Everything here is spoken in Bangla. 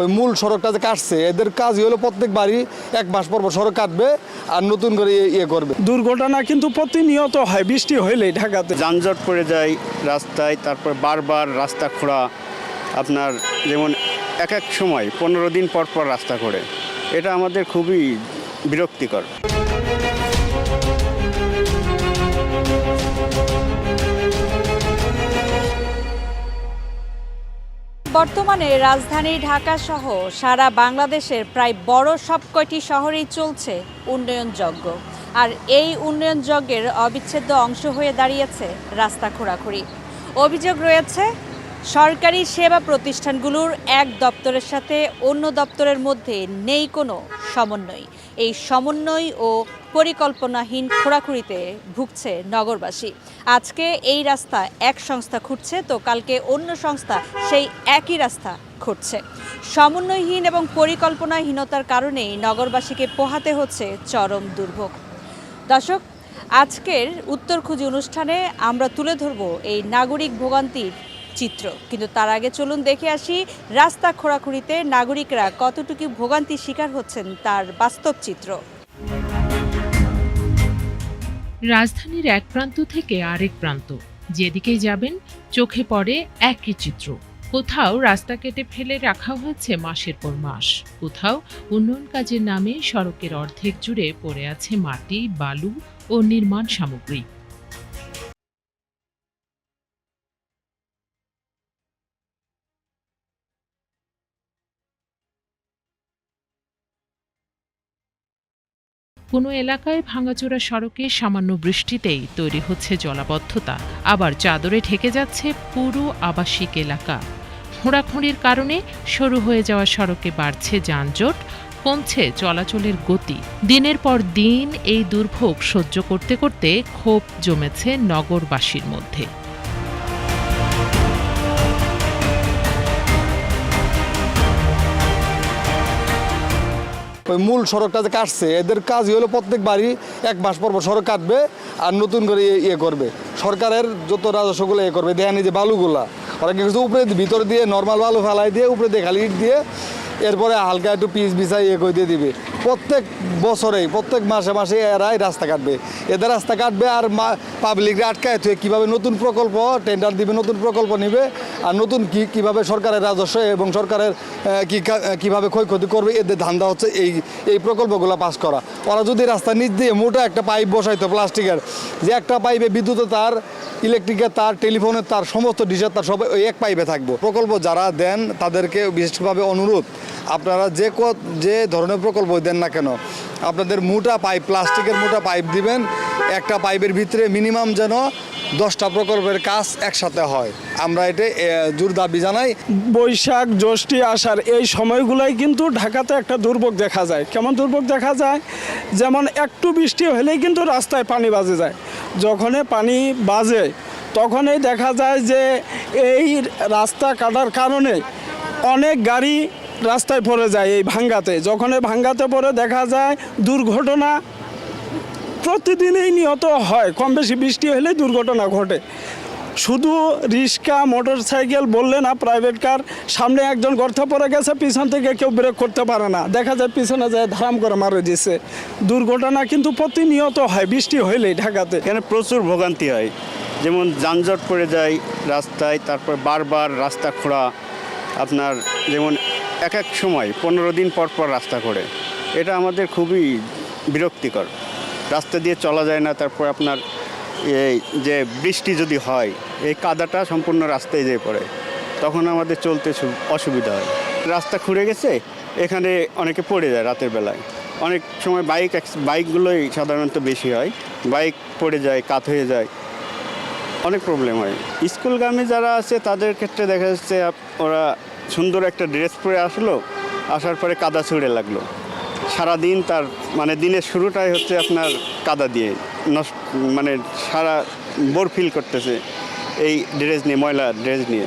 ওই মূল সড়কটা যে কাটছে এদের কাজই হলো প্রত্যেক বাড়ি 1 মাস পর সড়ক কাটবে আর নতুন করে ইয়ে করবে। দুর্ঘটনা কিন্তু প্রতিনিয়ত হয় বৃষ্টি হইলেই ঢাকাতে। যানজট পড়ে যায় রাস্তায়, তারপর বারবার রাস্তা খোঁড়া, আপনার যেমন এক সময় 15 দিন পর পর রাস্তা খোঁড়ে, এটা আমাদের খুবই বিরক্তিকর। বর্তমানে রাজধানী ঢাকা সহ সারা বাংলাদেশের প্রায় বড় সবকটি শহরেই চলছে উন্নয়ন যজ্ঞ। আর এই উন্নয়ন যজ্ঞের অবিচ্ছেদ্য অংশ হয়ে দাঁড়িয়েছে রাস্তা খোঁড়াখুড়ি। অভিযোগ রয়েছে সরকারি সেবা প্রতিষ্ঠানগুলোর এক দপ্তরের সাথে অন্য দপ্তরের মধ্যে নেই কোনো সমন্বয়। এই সমন্বয় ও পরিকল্পনাহীন খোঁড়াখুড়িতে ভুগছে নগরবাসী। আজকে এই রাস্তা এক সংস্থা খুঁড়ছে, তো কালকে অন্য সংস্থা সেই একই রাস্তা খুঁড়ছে। সমন্বয়হীন এবং পরিকল্পনাহীনতার কারণেই নগরবাসীকে পোহাতে হচ্ছে চরম দুর্ভোগ। দর্শক, আজকের উত্তর খুঁজি অনুষ্ঠানে আমরা তুলে ধরব এই নাগরিক ভোগান্তির চিত্র, কিন্তু তার আগে চলুন দেখে আসি রাস্তা খোঁড়াখুড়িতে নাগরিকরা কতটুকু ভোগান্তির শিকার হচ্ছেন তার বাস্তব চিত্র। রাজধানীর এক প্রান্ত থেকে আরেক প্রান্ত যেদিকেই যাবেন চোখে পড়ে একই চিত্র। কোথাও রাস্তা কেটে ফেলে রাখা হয়েছে মাসের পর মাস, কোথাও উন্নয়ন কাজের নামে সড়কের অর্ধেক জুড়ে পড়ে আছে মাটি, বালু ও নির্মাণ সামগ্রী। কোনো এলাকায় ভাঙাচোরা সড়কে সামান্য বৃষ্টিতেই তৈরি হচ্ছে জলাবদ্ধতা, আবার চাদরে ঢেকে যাচ্ছে পুরো আবাসিক এলাকা। খোঁড়াখুঁড়ির কারণে সরু হয়ে যাওয়া সড়কে বাড়ছে যানজট, কমছে চলাচলের গতি। দিনের পর দিন এই দুর্ভোগ সহ্য করতে করতে ক্ষোভ জমেছে নগরবাসীর মধ্যে। ওই মূল সড়কটা যে কাটছে এদের কাজই হলো প্রত্যেক বাড়ি 1 মাস পর সড়ক কাটবে আর নতুন করে ইয়ে করবে। সরকারের যত রাজস্বগুলো ইয়ে করবে, দেখেন যে বালুগুলা ওরা কিছু উপরে ভিতর দিয়ে নর্মাল বালু ফেলাই দিয়ে উপরে দিয়ে খালি ইট দিয়ে এরপরে হালকা একটু পিচ বিছাই ইয়ে করে দিয়ে দিবে। প্রত্যেক বছরেই প্রত্যেক মাসে মাসে এরাই রাস্তা কাটবে, এদের রাস্তা কাটবে আর পাবলিকরা আটকায় থেকে কীভাবে নতুন প্রকল্প টেন্ডার দিবে, নতুন প্রকল্প নিবে আর নতুন কীভাবে সরকারের রাজস্ব এবং সরকারের কীভাবে ক্ষয়ক্ষতি করবে, এদের ধান্দা হচ্ছে এই প্রকল্পগুলো পাস করা। ওরা যদি রাস্তা নিচ দিয়ে মোটা একটা পাইপ বসাইতো প্লাস্টিকের, যে একটা পাইপে বিদ্যুতের তার, ইলেকট্রিকের তার, টেলিফোনের তার, সমস্ত ডিশের তার সবাই ওই এক পাইপে থাকবো। প্রকল্প যারা দেন তাদেরকে বিশেষভাবে অনুরোধ, আপনারা যে ধরনের প্রকল্প দেন না কেন আপনাদের মোটা পাইপ, প্লাস্টিকের মোটা পাইপ দিবেন। একটা পাইপের ভিতরে মিনিমাম যেন 10টা প্রকল্পের কাজ একসাথে হয়। আমরা এটা জোর দাবি জানাই। বৈশাখ, জ্যৈষ্ঠ, আষাঢ় এই সময়গুলোই কিন্তু ঢাকাতে একটা দুর্ভোগ দেখা যায়। কেমন দুর্ভোগ দেখা যায়? যেমন একটু বৃষ্টি হলেই কিন্তু রাস্তায় পানি বাজে যায়। যখনই পানি বাজে তখনই দেখা যায় যে এই রাস্তা কাটার কারণে অনেক গাড়ি রাস্তায় পড়ে যায় এই ভাঙ্গাতে। যখন এই ভাঙ্গাতে পড়ে দেখা যায় দুর্ঘটনা প্রতিদিনই নিহত হয়। কম বেশি বৃষ্টি হলেই দুর্ঘটনা ঘটে। শুধু রিক্সা, মোটর সাইকেল বললে না, প্রাইভেট কার, সামনে একজন গর্তে পড়ে গেছে, পিছন থেকে কেউ ব্রেক করতে পারে না, দেখা যায় পিছনে যায় ধারাম করে মারে দিচ্ছে। দুর্ঘটনা কিন্তু প্রতিনিয়ত হয় বৃষ্টি হইলেই ঢাকাতে। এখানে প্রচুর ভোগান্তি হয়, যেমন যানজট পড়ে যায় রাস্তায়, তারপর বারবার রাস্তা খোঁড়া, আপনার যেমন এক সময় 15 দিন পর পর রাস্তা খোঁড়ে, এটা আমাদের খুবই বিরক্তিকর। রাস্তা দিয়ে চলা যায় না। তারপর আপনার এই যে বৃষ্টি যদি হয়, এই কাদাটা সম্পূর্ণ রাস্তায় যেয়ে পড়ে, তখন আমাদের চলতে অসুবিধা হয়। রাস্তা খুঁড়ে গেছে, এখানে অনেকে পড়ে যায় রাতের বেলায়। অনেক সময় বাইকগুলোই সাধারণত বেশি হয়, বাইক পড়ে যায়, কাত হয়ে যায়, অনেক প্রবলেম হয়। স্কুলগামী যারা আছে তাদের ক্ষেত্রে দেখা যাচ্ছে ওরা সুন্দর একটা ড্রেস পরে আসলো, আসার পরে কাদা ছুঁড়ে লাগলো। সারাদিন তার দিনের শুরুটাই হচ্ছে আপনার কাদা দিয়ে, সারা বোর ফিল করতেছে এই ড্রেস নিয়ে, ময়লা ড্রেস নিয়ে।